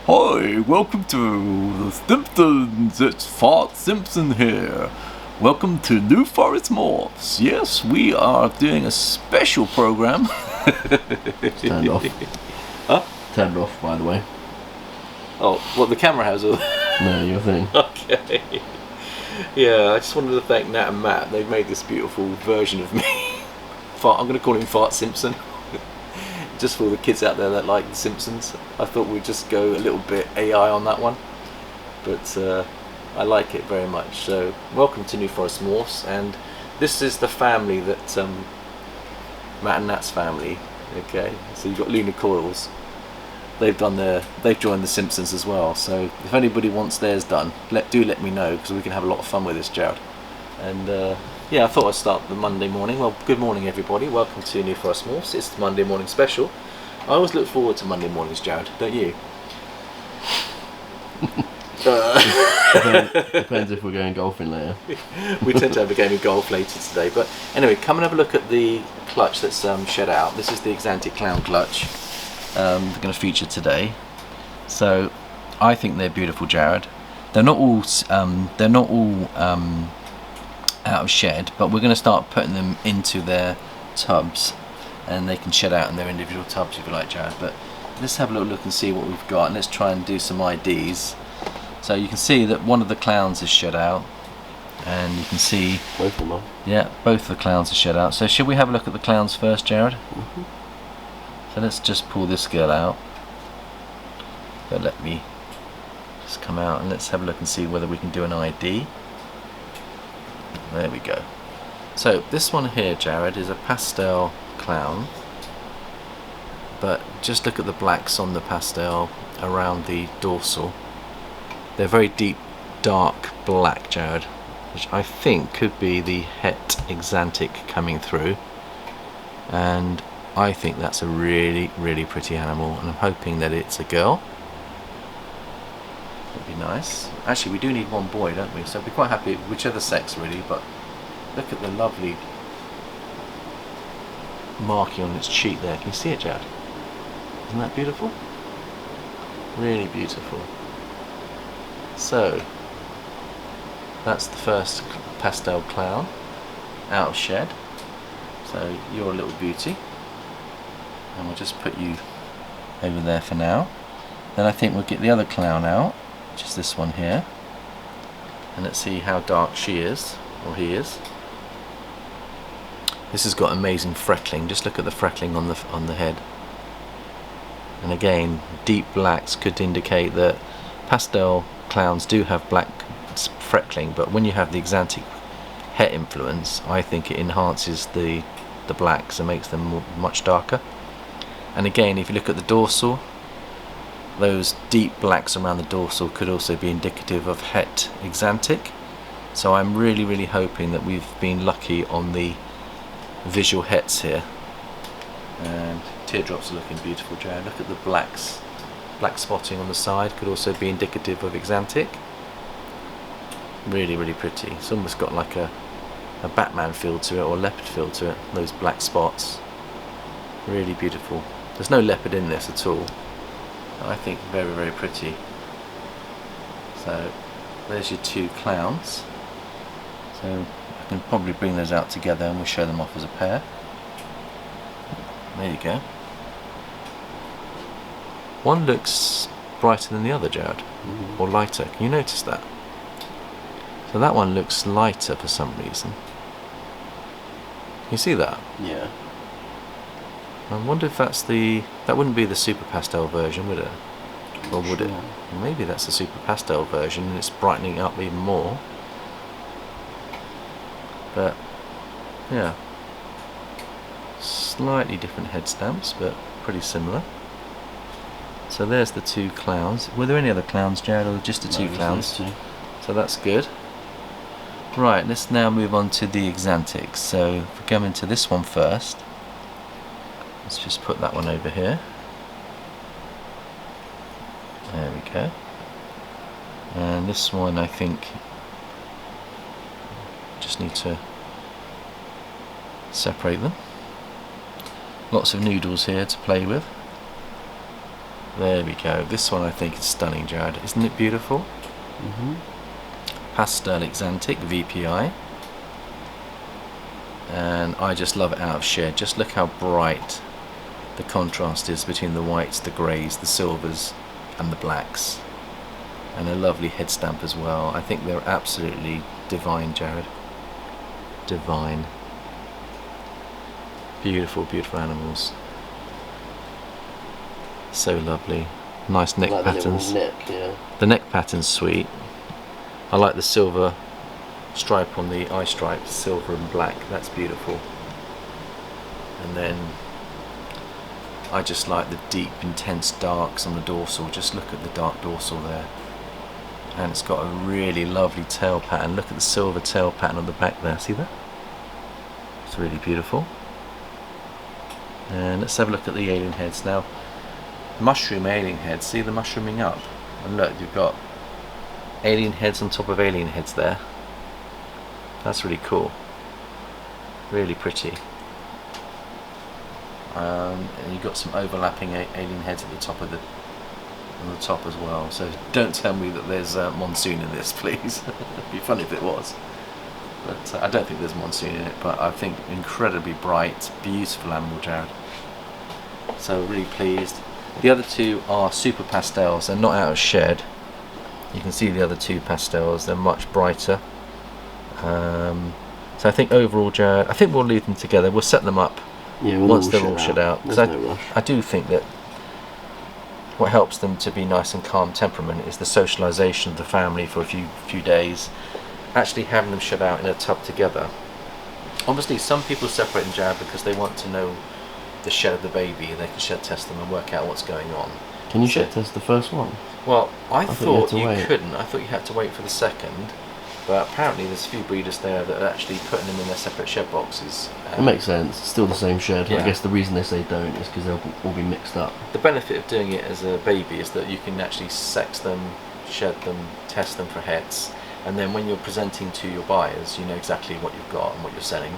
Hi, welcome to the Simpsons. It's Fart Simpson here. Welcome to New Forest Morphs. Yes, we are doing a special program. Turned off. Huh? Turned off, by the way. Oh, what the camera has? Or... No, your thing. Okay. Yeah, I just wanted to thank Nat and Matt. They've made this beautiful version of me. I'm going to call him Fart Simpson. Just for the kids out there that like The Simpsons, I thought we'd just go a little bit AI on that one, but I like it very much. So welcome to New Forest Morphs, and this is the family that Matt and Nat's family. Okay, so you've got Lunar Coils. They've joined The Simpsons as well. So if anybody wants theirs done, let me know, because we can have a lot of fun with this, Jared. And yeah, I thought I'd start the Monday morning. Well, good morning everybody, welcome to New Forest Morphs. It's the Monday morning special. I always look forward to Monday mornings, Jared, don't you? Depends if we're going golfing later. We tend to have a game of golf later today, but anyway, come and have a look at the clutch that's shed out. This is the Axanthic Clown clutch they're going to feature today. So I think they're beautiful, Jared. They're not all out of shed, but we're going to start putting them into their tubs, and they can shed out in their individual tubs if you like, Jared. But let's have a little look and see what we've got, and let's try and do some IDs. So you can see that one of the clowns is shed out, and you can see both of them are. Yeah, both of the clowns are shed out. So should we have a look at the clowns first, Jared? Mm-hmm. So let's just pull this girl out. But let me just come out and let's have a look and see whether we can do an ID. There we go. So this one here, Jared, is a pastel clown, but just look at the blacks on the pastel around the dorsal. They're very deep dark black, Jared, which I think could be the het Axanthic coming through, and I think that's a really pretty animal, and I'm hoping that it's a girl. That'd be nice. Actually, we do need one boy, don't we? So I'd be quite happy whichever sex really, but look at the lovely marking on its cheek there. Can you see it, Jared? Isn't that beautiful? Really beautiful. So that's the first pastel clown out of shed. So you're a little beauty, and we'll just put you over there for now. Then I think we'll get the other clown out, which is this one here, and let's see how dark she is, or he is. This has got amazing freckling. Just look at the freckling on the head. And again, deep blacks could indicate that pastel clowns do have black freckling, but when you have the Axanthic het influence, I think it enhances the blacks and makes them much darker. And again, if you look at the dorsal, those deep blacks around the dorsal could also be indicative of het Axanthic. So I'm really hoping that we've been lucky on the visual hets here. And teardrops are looking beautiful, Jared. Look at the blacks. Black spotting on the side could also be indicative of Axanthic. Really pretty. It's almost got like a Batman feel to it, or leopard feel to it, those black spots. Really beautiful. There's no leopard in this at all. I think very pretty. So there's your two clowns. So I can probably bring those out together and we'll show them off as a pair. There you go. One looks brighter than the other, Jared, or lighter. Can you notice that? So that one looks lighter for some reason. Can you see that? Yeah. I wonder if that wouldn't be the super pastel version, would it? Or would it? Maybe that's the super pastel version and it's brightening up even more. But yeah, slightly different head stamps, but pretty similar. So there's the two clowns. Were there any other clowns, Jared, or just the two clowns? So that's good. Right, let's now move on to the Axanthic. So if we come into this one first, let's just put that one over here. There we go. And this one, I think, just need to separate them. Lots of noodles here to play with. There we go. This one I think is stunning, Jared. Isn't it beautiful? Pastel Axanthic VPI. And I just love it out of shed. Just look how bright the contrast is between the whites, the greys, the silvers and the blacks. And a lovely head stamp as well. I think they're absolutely divine, Jared. Divine. Beautiful, beautiful animals. So lovely. Nice neck patterns. The neck pattern's sweet. I like the silver stripe on the eye stripe, silver and black. That's beautiful. And then I just like the deep, intense darks on the dorsal. Just look at the dark dorsal there. And it's got a really lovely tail pattern. Look at the silver tail pattern on the back there. See that? It's really beautiful. And let's have a look at the alien heads now. Mushroom alien heads. See the mushrooming up? And look, you've got alien heads on top of alien heads there. That's really cool. Really pretty. And you've got some overlapping alien heads at the top of on the top as well. So don't tell me that there's monsoon in this, please. It'd be funny if it was. But I don't think there's monsoon in it. But I think incredibly bright, beautiful animal, Jared. So really pleased. The other two are super pastels. They're not out of shed. You can see the other two pastels. They're much brighter. So I think overall, Jared, I think we'll leave them together. We'll set them up once they're all shed out. There's no rush. I do think that what helps them to be nice and calm temperament is the socialisation of the family for a few days. Actually having them shed out in a tub together. Obviously, some people separate them, Jared, because they want to know the shed of the baby. They can shed test them and work out what's going on. Can you shed test the first one? Well, I thought you wait. couldn't. I thought you had to wait for the second. But apparently there's a few breeders there that are actually putting them in their separate shed boxes. It makes sense. It's still the same shed. Yeah. I guess the reason they say don't is because they'll all be mixed up. The benefit of doing it as a baby is that you can actually sex them, shed them, test them for heads, and then when you're presenting to your buyers, you know exactly what you've got and what you're selling.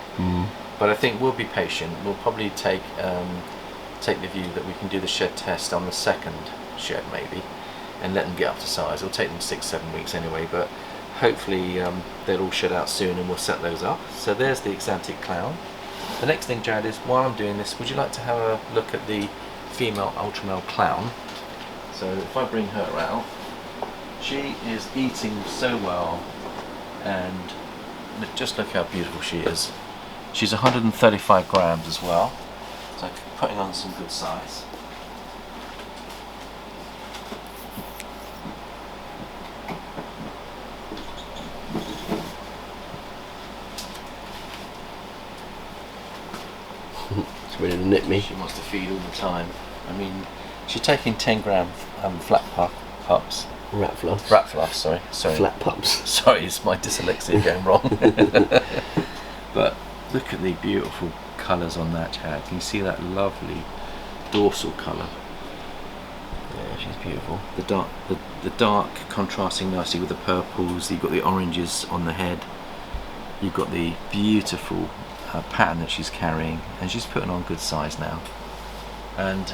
But I think we'll be patient. We'll probably take the view that we can do the shed test on the second shed maybe, and let them get up to size. It'll take them 6-7 weeks anyway, but hopefully they'll all shed out soon and we'll set those up. So there's the Axanthic clown. The next thing, Jared, is while I'm doing this, would you like to have a look at the female Ultramel clown? So if I bring her out, she is eating so well, and just look how beautiful she is. She's 135 grams as well, so putting on some good size. It's ready to nip me. She wants to feed all the time. I mean, she's taking 10 gram flat pups. Rat fluffs. Rat fluffs, sorry. Flat pups. Sorry, it's my dyslexia going wrong. But look at the beautiful colours on that, Chad. Can you see that lovely dorsal colour? Yeah, she's beautiful. The dark contrasting nicely with the purples. You've got the oranges on the head. You've got the beautiful pattern that she's carrying, and she's putting on good size now. And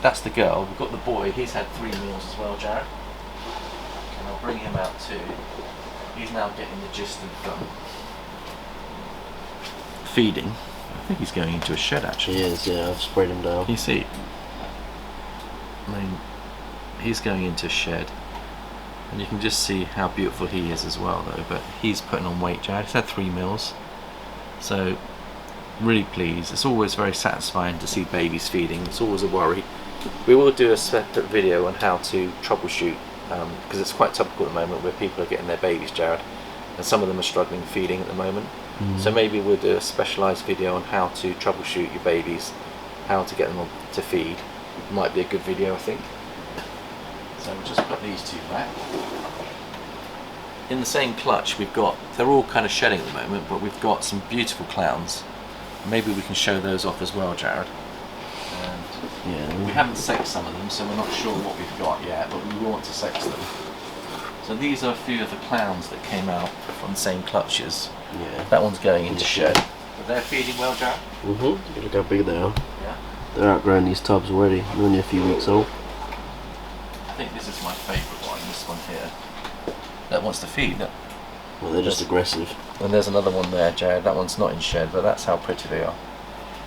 that's the girl. We've got the boy. He's had 3 meals as well, Jared. And I'll bring him out too. He's now getting the gist of feeding. I think he's going into a shed actually. He is, yeah, I've sprayed him down. You see, I mean, he's going into a shed, and you can just see how beautiful he is as well though, but he's putting on weight, Jared. He's had 3 meals, so really pleased. It's always very satisfying to see babies feeding. It's always a worry. We will do a separate video on how to troubleshoot, because it's quite topical at the moment where people are getting their babies, Jared, and some of them are struggling feeding at the moment. So maybe we'll do a specialised video on how to troubleshoot your babies, how to get them to feed. Might be a good video, I think. So we'll just put these two back. In the same clutch we've got, they're all kind of shedding at the moment, but we've got some beautiful clowns. Maybe we can show those off as well, Jared. And Yeah. we haven't sexed some of them, so we're not sure what we've got yet, but we want to sex them. So these are a few of the clowns that came out from the same clutches. Yeah. That one's going into shed. But they're feeding well, Jared? Look how big they are. Yeah. They're outgrowing these tubs already. They're only a few weeks old. my favourite one, this one here. That wants to feed. Look. Well, they're just aggressive. And there's another one there, Jared. That one's not in shed, but that's how pretty they are.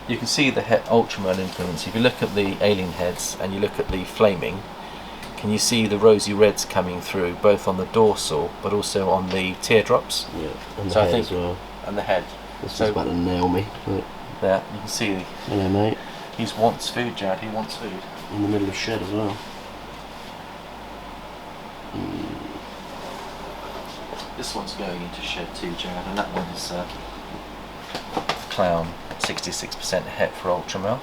You can see the Ultramel influence. If you look at the alien heads and you look at the flaming, can you see the rosy reds coming through, both on the dorsal, but also on the teardrops? Yeah, and the head as well. And the head. This is about to nail me. Look. There, you can see. Hello, mate. He wants food, Jared. He wants food. In the middle of shed as well. This one's going into shed too, Jared, and that one is Clown, 66% het for Ultramel.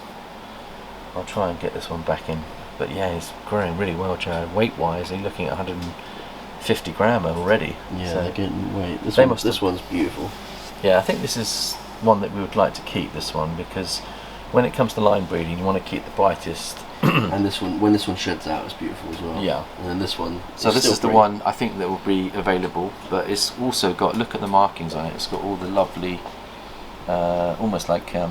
I'll try and get this one back in, but yeah, he's growing really well, Jared. Weight-wise, he's looking at 150 gram already. Yeah, so they're getting weight. This one's beautiful. Yeah, I think this is one that we would like to keep. This one, because when it comes to line breeding, you want to keep the brightest. And this one, when this one sheds out, it's beautiful as well. Yeah. And then this one. So this is the one I think that will be available, but it's also got, look at the markings on it. It's got all the lovely, almost like the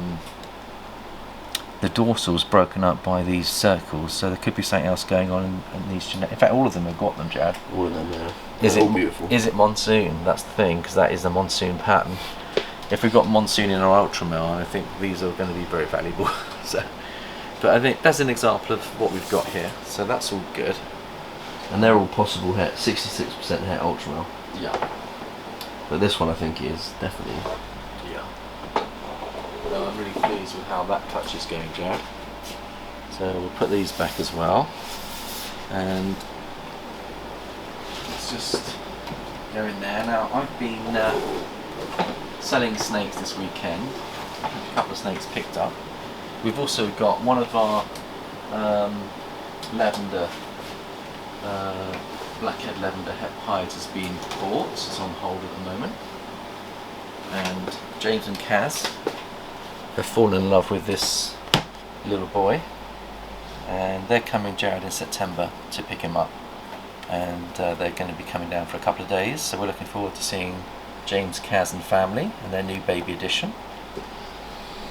dorsal's broken up by these circles. So there could be something else going on in these. In fact, all of them have got them, Jad. All of them, yeah. Is all it beautiful? Is it monsoon? That's the thing, because that is the monsoon pattern. If we've got monsoon in our Ultramel, I think these are going to be very valuable. So. But I think that's an example of what we've got here, so that's all good. And they're all possible het, 66% het Ultramel. Yeah. But this one I think is definitely. Yeah. No, I'm really pleased with how that touch is going, Jared. So we'll put these back as well. And let's just go in there. Now, I've been selling snakes this weekend. A couple of snakes picked up. We've also got one of our lavender, blackhead lavender hides has been bought. It's on hold at the moment. And James and Kaz have fallen in love with this little boy. And they're coming, Jared, in September to pick him up. And they're going to be coming down for a couple of days. So we're looking forward to seeing James, Kaz and family and their new baby edition.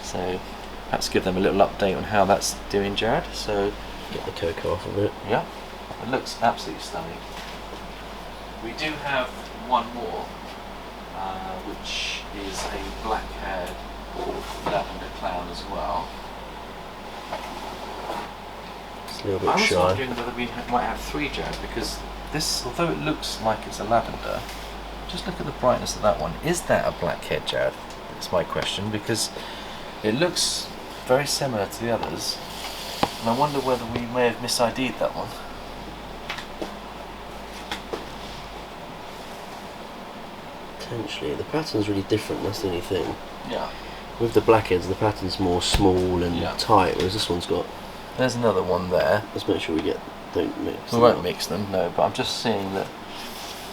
So perhaps give them a little update on how that's doing, Jared. So get the cocoa off of it. Yeah, it looks absolutely stunning. We do have one more, which is a black-haired lavender clown as well. It's a little bit I was shy. wondering whether we might have three, Jared, because this, although it looks like it's a lavender, just look at the brightness of that one. Is that a blackhead, Jared? That's my question, because it looks very similar to the others, and I wonder whether we may have mis-ID'd that one. Potentially. The pattern's really different, that's the only thing. Yeah. With the blackheads, the pattern's more small and tight, whereas this one's got. There's another one there. Let's make sure don't mix. We won't mix them, no, but I'm just seeing that.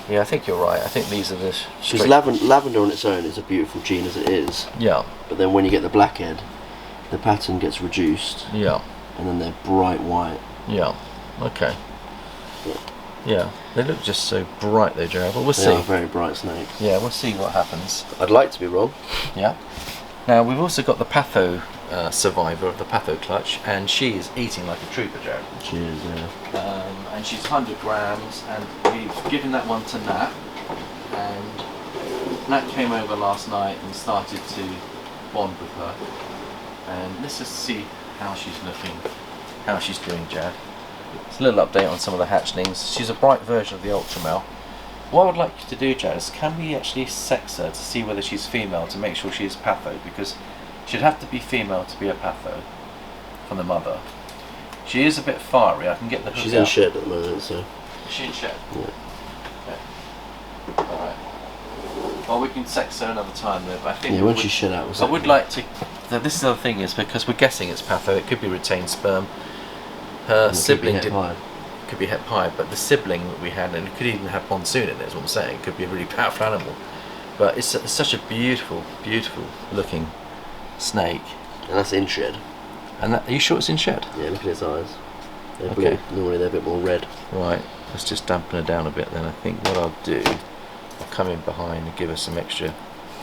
Yeah, I think you're right. I think these are the. Because lavender on its own is a beautiful gene as it is. Yeah. But then when you get the blackhead, the pattern gets reduced. Yeah. And then they're bright white. Yeah. Okay. Yeah. They look just so bright though, Gerald. But we'll see. They are very bright snakes. Yeah, we'll see what happens. I'd like to be wrong. Yeah. Now we've also got the Patho survivor of the Patho clutch, and she is eating like a trooper, Gerald. She is, yeah. And she's 100 grams, and we've given that one to Nat, and Nat came over last night and started to bond with her. And let's just see how she's looking, how she's doing, Jad. It's a little update on some of the hatchlings. She's a bright version of the Ultramel. What I would like you to do, Jad, is can we actually sex her to see whether she's female, to make sure she is Patho, because she'd have to be female to be a Patho from the mother. She is a bit fiery. I can get the hook She's out. in shed at the moment, so. Is she in shed? Yeah. Okay. Alright. Well, we can sex her another time though, but I think when she's shed out, I would like to. This is the other thing, is because we're guessing it's Patho, it could be retained sperm. Her sibling could be het pied, but the sibling that we had, and it could even have monsoon in it, is what I'm saying. It could be a really powerful animal. But it's such a beautiful, beautiful looking snake. And that's in shed. And that, are you sure it's in shed? Yeah, look at its eyes. They're Okay. blue. Normally they're a bit more red. Right, let's just dampen her down a bit then. I think what I'll do, I'll come in behind and give her some extra.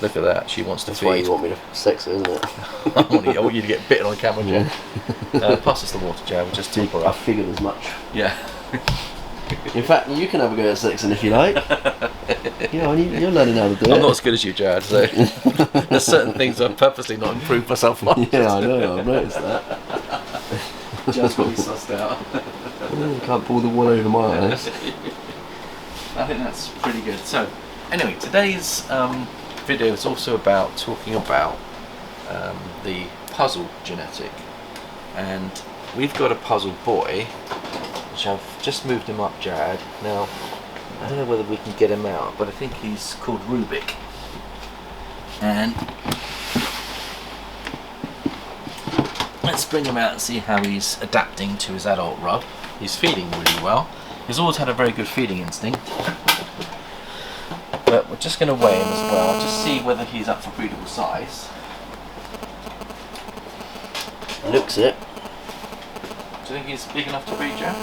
Look at that, she wants to That's feed. why you want me to sex her, isn't it? I want you to get bitten on camera, Jay. Pass us the water, Jay. We'll just top her I up. figured as much. Yeah. In fact, you can have a go at sexing if you like. Yeah, you're learning how to do it. I'm not as good as you, Jared, so there's certain things I've purposely not improved myself on. Yeah, I know, I've noticed that. Just got me sussed out. You can't pull the wool over my eyes. I think that's pretty good. So, anyway, today's video is also about talking about the puzzle genetic, and we've got a puzzle boy, which I've just moved him up, Jared. Now, I don't know whether we can get him out, but I think he's called Rubik, and let's bring him out and see how he's adapting to his adult rub. He's feeding really well. He's always had a very good feeding instinct. But we're just going to weigh him as well, just see whether he's up for breedable size. Looks it. Do you think he's big enough to breed, Joe?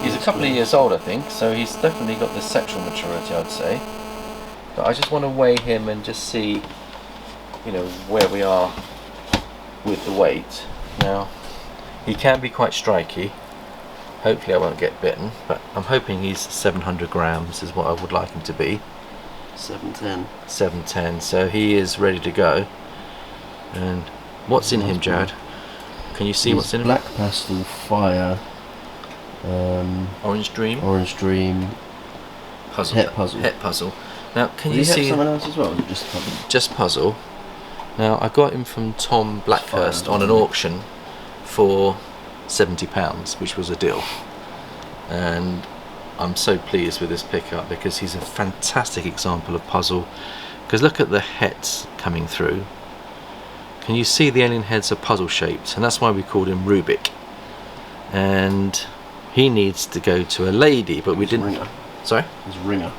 He's a couple of years old, I think, so he's definitely got the sexual maturity, I'd say. But I just want to weigh him and just see, you know, where we are with the weight. Now, he can be quite striky. Hopefully I won't get bitten, but I'm hoping he's 700 grams is what I would like him to be. 710. 710, so he is ready to go. And what's in him, Jared? Can you see what's in him? Black Pastel, Fire, Orange Dream, Orange Dream, Puzzle. Het Puzzle. Het Puzzle. Now, can Did you he see? have someone else as well? Or just Puzzle? Just Puzzle. Now, I got him from Tom Blackhurst on an auction for £70, which was a deal. And I'm so pleased with this pickup because he's a fantastic example of puzzle. Because look at the heads coming through. Can you see the alien heads are puzzle shaped? And that's why we called him Rubik. And he needs to go to a lady, but we didn't. Ringer. Sorry? He's a ringer.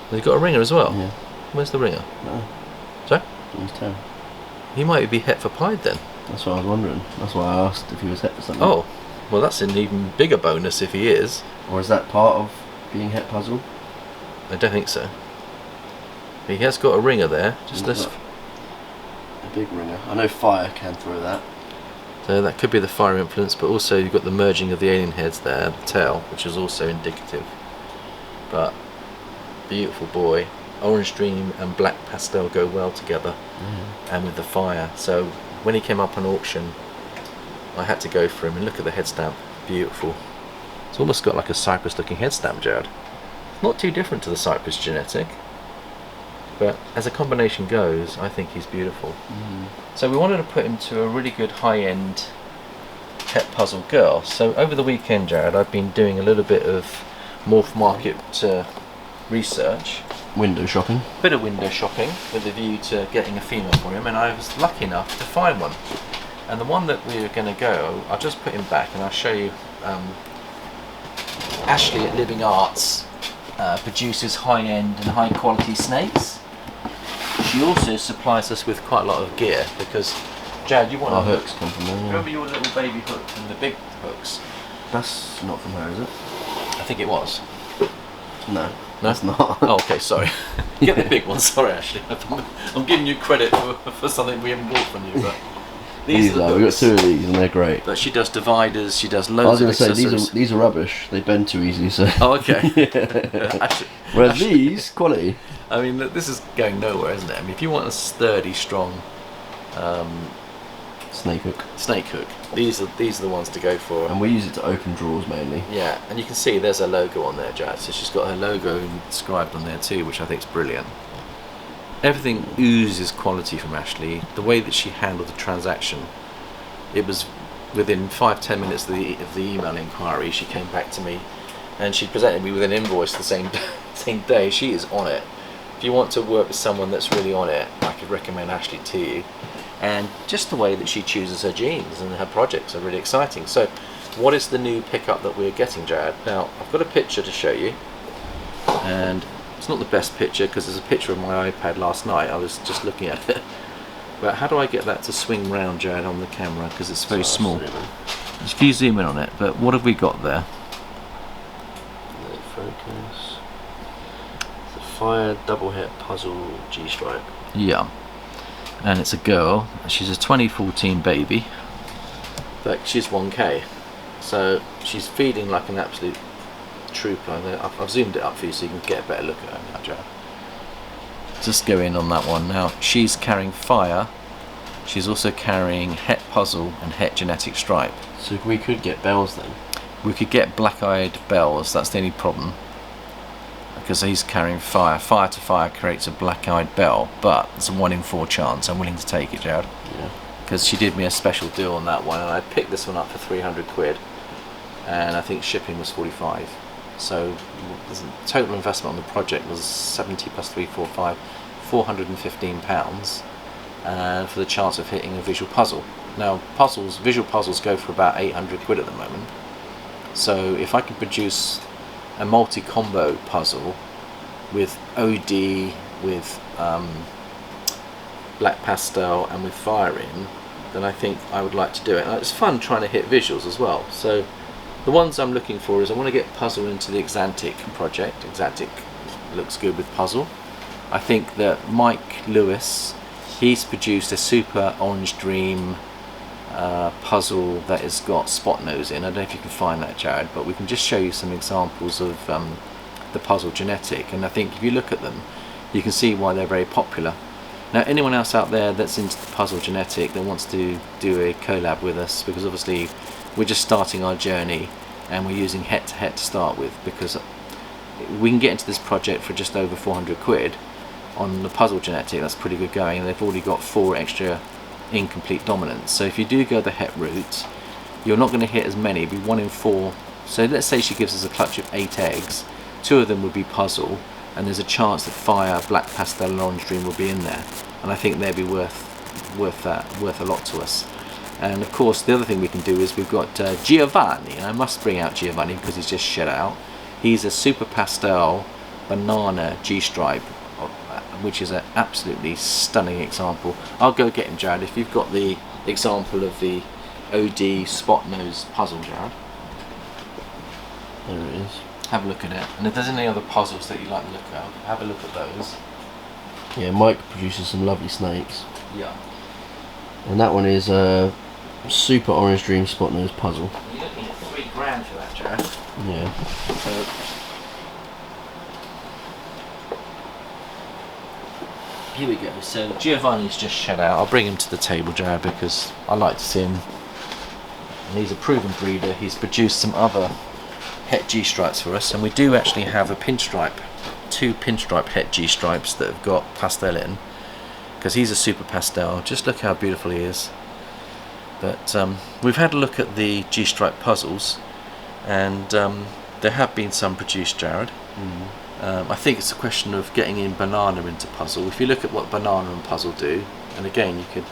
He's got a ringer as well. Yeah. Where's the ringer? No. Sorry? He's 10. He might be het for pied then. That's what I was wondering. That's why I asked if he was het for something. Oh, well, that's an even bigger bonus if he is. Or is that part of being het puzzle? I don't think so. He has got a ringer there. Just What's let's. that? A big ringer. I know Fire can throw that. So that could be the fire influence, but also you've got the merging of the alien heads there, the tail, which is also indicative. But beautiful boy. Orange Dream and Black Pastel go well together, and with the fire. So when he came up on auction, I had to go for him, and look at the head stamp. Beautiful. It's almost got like a Cypress looking head stamp, Jared. Not too different to the Cypress genetic, but as a combination goes, I think he's beautiful. So we wanted to put him to a really good high-end het puzzle girl. So over the weekend, Jared, I've been doing a little bit of Morph Market research. Window shopping. Bit of window shopping with a view to getting a female for him, and I was lucky enough to find one. And the one that we were going to go, I'll just put him back and I'll show you. Ashley at Living Arts produces high-end and high-quality snakes. She also supplies us with quite a lot of gear because, Jad, you want Our a hooks come from there. Yeah. Remember your little baby hook and the big hooks? That's not from her, is it? I think it was. No. No? That's not. Oh, okay, sorry. Get the big one. Sorry, Ashley. I'm giving you credit for something we haven't bought from you, but These are the are. We've got hooks. two of these and they're great. But she does dividers. She does I was loads going of to say accessories. these are rubbish. They bend too easily. So. Oh, okay. Actually, Whereas these quality. I mean, look, this is going nowhere, isn't it? I mean, if you want a sturdy, strong Snake hook. snake hook, these are the ones to go for. And we use it to open drawers mainly. Yeah, and you can see there's a logo on there, Jad. So she's got her logo inscribed on there too, which I think is brilliant. Everything oozes quality from Ashley. The way that she handled the transaction, it was within 5-10 minutes of the email inquiry. She came back to me, and she presented me with an invoice the same day. She is on it. If you want to work with someone that's really on it, I could recommend Ashley to you. And just the way that she chooses her jeans and her projects are really exciting. So what is the new pickup that we're getting, Jared? Now, I've got a picture to show you, and it's not the best picture because there's a picture of my iPad last night. I was just looking at it. But how do I get that to swing round, Jared, on the camera, because it's very small. Just can you zoom in on it? But what have we got there? Focus. It's a Fire double het puzzle G-stripe. Yeah. And it's a girl. She's a 2014 baby. But she's 1K. So she's feeding like an absolute trooper. I've zoomed it up for you so you can get a better look at her now, Jared. Just go in on that one. Now, she's carrying fire. She's also carrying het puzzle and het genetic stripe. So we could get bells then? We could get black-eyed bells, that's the only problem. Because he's carrying fire. Fire to fire creates a black-eyed bell, but it's a 1 in 4 chance. I'm willing to take it, Jared. Yeah. Because she did me a special deal on that one, and I picked this one up for 300 quid. And I think shipping was 45. So the total investment on the project was 70 plus 3, 4, 5, £415. For the chance of hitting a visual puzzle. Now visual puzzles go for about 800 quid at the moment. So if I can produce a multi-combo puzzle with OD, with black pastel and with fire in, then I think I would like to do it. And it's fun trying to hit visuals as well. So the ones I'm looking for is I want to get puzzle into the Axanthic project. Axanthic looks good with puzzle. I think that Mike Lewis, he's produced a super Orange Dream puzzle that has got spot nose in. I don't know if you can find that, Jared, but we can just show you some examples of the puzzle genetic, and I think if you look at them you can see why they're very popular. Now, anyone else out there that's into the puzzle genetic that wants to do a collab with us, because obviously we're just starting our journey and we're using het to het to start with, because we can get into this project for just over 400 quid on the puzzle genetic. That's pretty good going, and they've already got 4 extra incomplete dominants. So if you do go the het route, you're not going to hit as many, it'll be 1 in 4. So let's say she gives us a clutch of 8 eggs, 2 of them would be puzzle, and there's a chance that fire, black pastel and orange dream will be in there, and I think they'd be worth a lot to us. And of course the other thing we can do is we've got Giovanni, and I must bring out Giovanni because he's just shed out. He's a super pastel banana G-stripe, which is an absolutely stunning example. I'll go get him, Jared, if you've got the example of the OD spot nose puzzle, Jared. There it is. Have a look at it, and if there's any other puzzles that you like the look of, have a look at those. Yeah, Mike produces some lovely snakes. Yeah. And that one is a super Orange Dream spot nose puzzle. You're looking at £3 for that, Jared. Yeah. So, here we go. So Giovanni's just shed out. I'll bring him to the table, Jared, because I like to see him. And he's a proven breeder. He's produced some other het G-stripes for us, and we do actually have a pinstripe, 2 pinstripe het G-stripes that have got pastel in, because he's a super pastel. Just look how beautiful he is. But we've had a look at the G-stripe puzzles, and there have been some produced, Jared. I think it's a question of getting in banana into puzzle. If you look at what banana and puzzle do, and again you could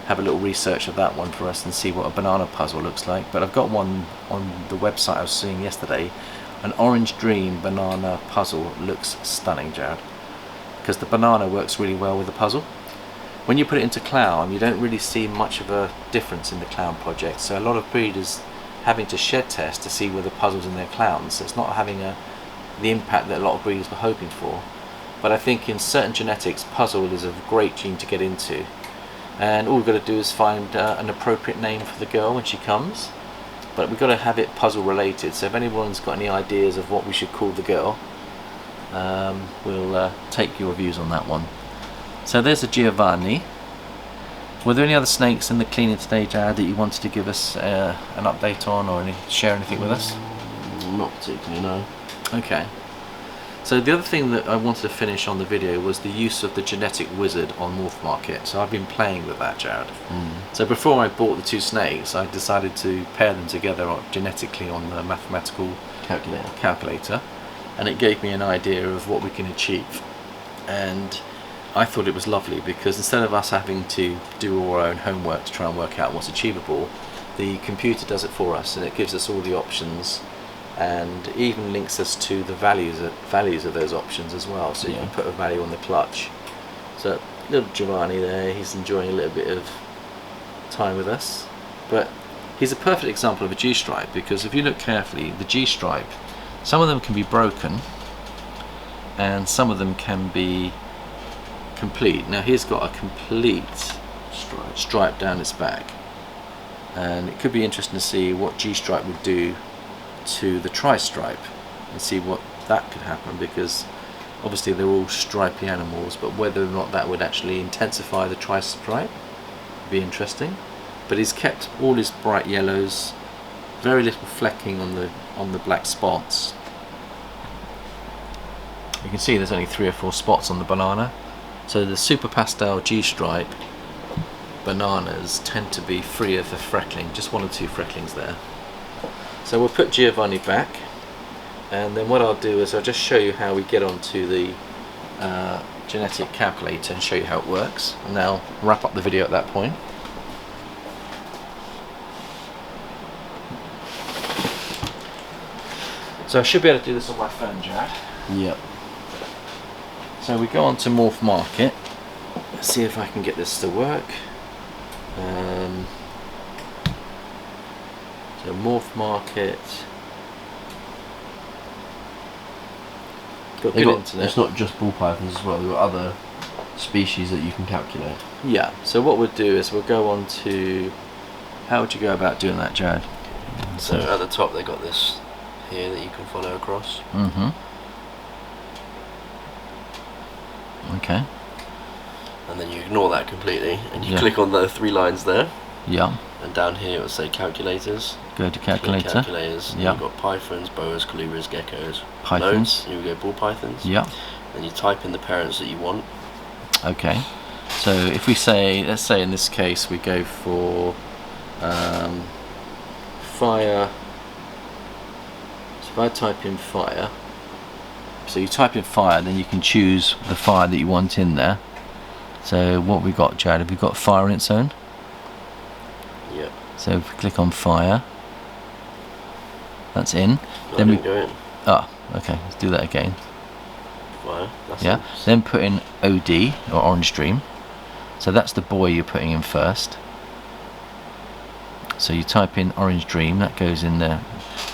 have a little research of that one for us and see what a banana puzzle looks like. But I've got one on the website I was seeing yesterday, an Orange Dream banana puzzle. Looks stunning, Jared, because the banana works really well with the puzzle. When you put it into clown, you don't really see much of a difference in the clown project, so a lot of breeders having to shed test to see whether the puzzle's in their clowns, so it's not having the impact that a lot of breeders were hoping for. But I think in certain genetics, puzzle is a great gene to get into, and all we've got to do is find an appropriate name for the girl when she comes, but we've got to have it puzzle related. So if anyone's got any ideas of what we should call the girl, we'll take your views on that one. So there's a Giovanni. Were there any other snakes in the cleaning today, Jared, that you wanted to give us an update on, or share anything with us? Not particularly, no. Okay. So the other thing that I wanted to finish on the video was the use of the genetic wizard on Morph Market. So I've been playing with that, Jared. So before I bought the 2 snakes, I decided to pair them together genetically on the mathematical calculator, and it gave me an idea of what we can achieve. And I thought it was lovely, because instead of us having to do all our own homework to try and work out what's achievable, the computer does it for us, and it gives us all the options, and even links us to the values of those options as well, so you can put a value on the clutch. So little Giovanni there, he's enjoying a little bit of time with us, but he's a perfect example of a G-stripe, because if you look carefully, the G-stripe, some of them can be broken and some of them can be complete. Now he's got a complete stripe down its back, and it could be interesting to see what G-stripe would do to the tri-stripe. and see what that could happen, because obviously they're all stripy animals, but whether or not that would actually intensify the tri-stripe would be interesting. But he's kept all his bright yellows, very little flecking on the black spots. You can see there's only 3 or 4 spots on the banana. So the Super Pastel G-stripe bananas tend to be free of the freckling, just 1 or 2 frecklings there. So we'll put Giovanni back, and then what I'll do is I'll just show you how we get onto the genetic calculator and show you how it works, and then I'll wrap up the video at that point. So I should be able to do this on my phone, Jared. Yep. So we go on to Morph Market. Let's see if I can get this to work. So Morph Market. Got good internet. It's not just ball pythons as well. There are other species that you can calculate. Yeah. So what we'll do is we'll go on to. How would you go about doing that, Jared? So at the top they got this here that you can follow across. Okay. And then you ignore that completely, and you click on the 3 lines there. Yeah. And down here it will say calculators. Go to calculator. Calculators. Yeah. You've got pythons, boas, colubrids, geckos. Pythons. Here we go, ball pythons. Yeah. Then you type in the parents that you want. Okay. So if we say, let's say in this case we go for fire. So if I type in fire, so you type in fire, then you can choose the fire that you want in there. So what we got, Jared? Have we got fire in its own? Yep. So if we click on fire, that's in. No, then we go in. Ah, okay. Let's do that again. Fire. That's Yeah. in. Then put in OD or Orange Dream. So that's the boy you're putting in first. So you type in Orange Dream, that goes in there,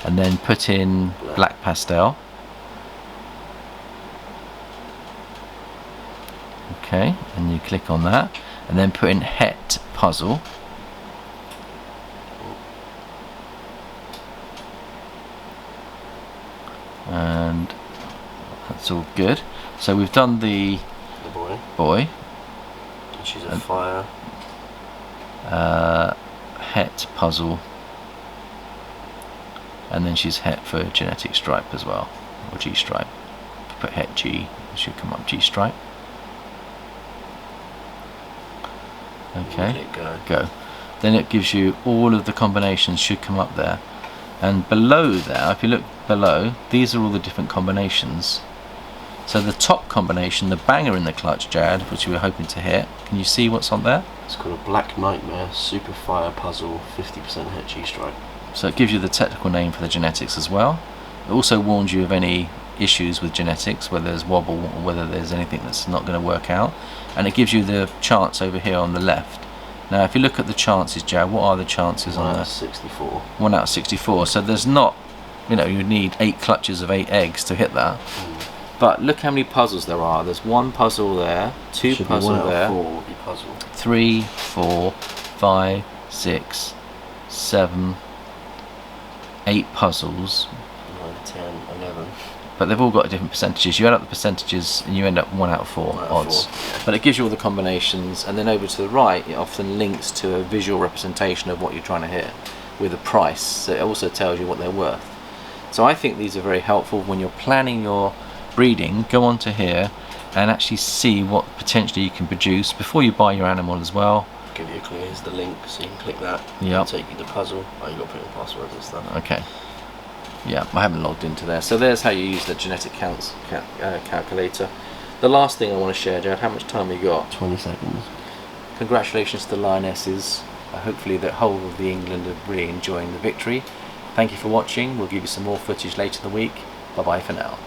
and then put in Black Pastel. Okay, and you click on that, and then put in Het Puzzle. And that's all good. So we've done the boy. And she's a fire. Het Puzzle, and then she's Het for genetic stripe as well, or G-stripe. If you put Het G, it should come up G-stripe. Okay, go. Then it gives you all of the combinations should come up there, and below there, if you look below, these are all the different combinations. So the top combination, the banger in the clutch, Jared, which we were hoping to hit, can you see what's on there? It's called a Black Nightmare Super Fire Puzzle 50% Het G-stripe. So it gives you the technical name for the genetics as well. It also warns you of any issues with genetics, whether there's wobble or whether there's anything that's not going to work out. And it gives you the chance over here on the left. Now if you look at the chances, Jared, what are the chances on that? 64. 1 out of 64. So there's not, you know, you need 8 clutches of 8 eggs to hit that. But look how many puzzles there are. There's 1 puzzle there, 2 puzzle there, 3, 4, 5, 6, 7, 8 puzzles. 9, 10, 11. But they've all got different percentages. You add up the percentages and you end up 1 out of 4 odds. But it gives you all the combinations, and then over to the right it often links to a visual representation of what you're trying to hit with a price. So it also tells you what they're worth. So I think these are very helpful when you're planning your breeding. Go on to here and actually see what potentially you can produce before you buy your animal as well. Give you a clue. Here's the link, so you can click that. Yeah. It'll take you to the puzzle. Oh, you got to put in passwords and stuff. Okay. Yeah, I haven't logged into there. So there's how you use the genetic calculator. The last thing I want to share, Jared, how much time have you got? 20 seconds. Congratulations to the Lionesses. Hopefully the whole of the England are really enjoying the victory. Thank you for watching. We'll give you some more footage later in the week. Bye bye for now.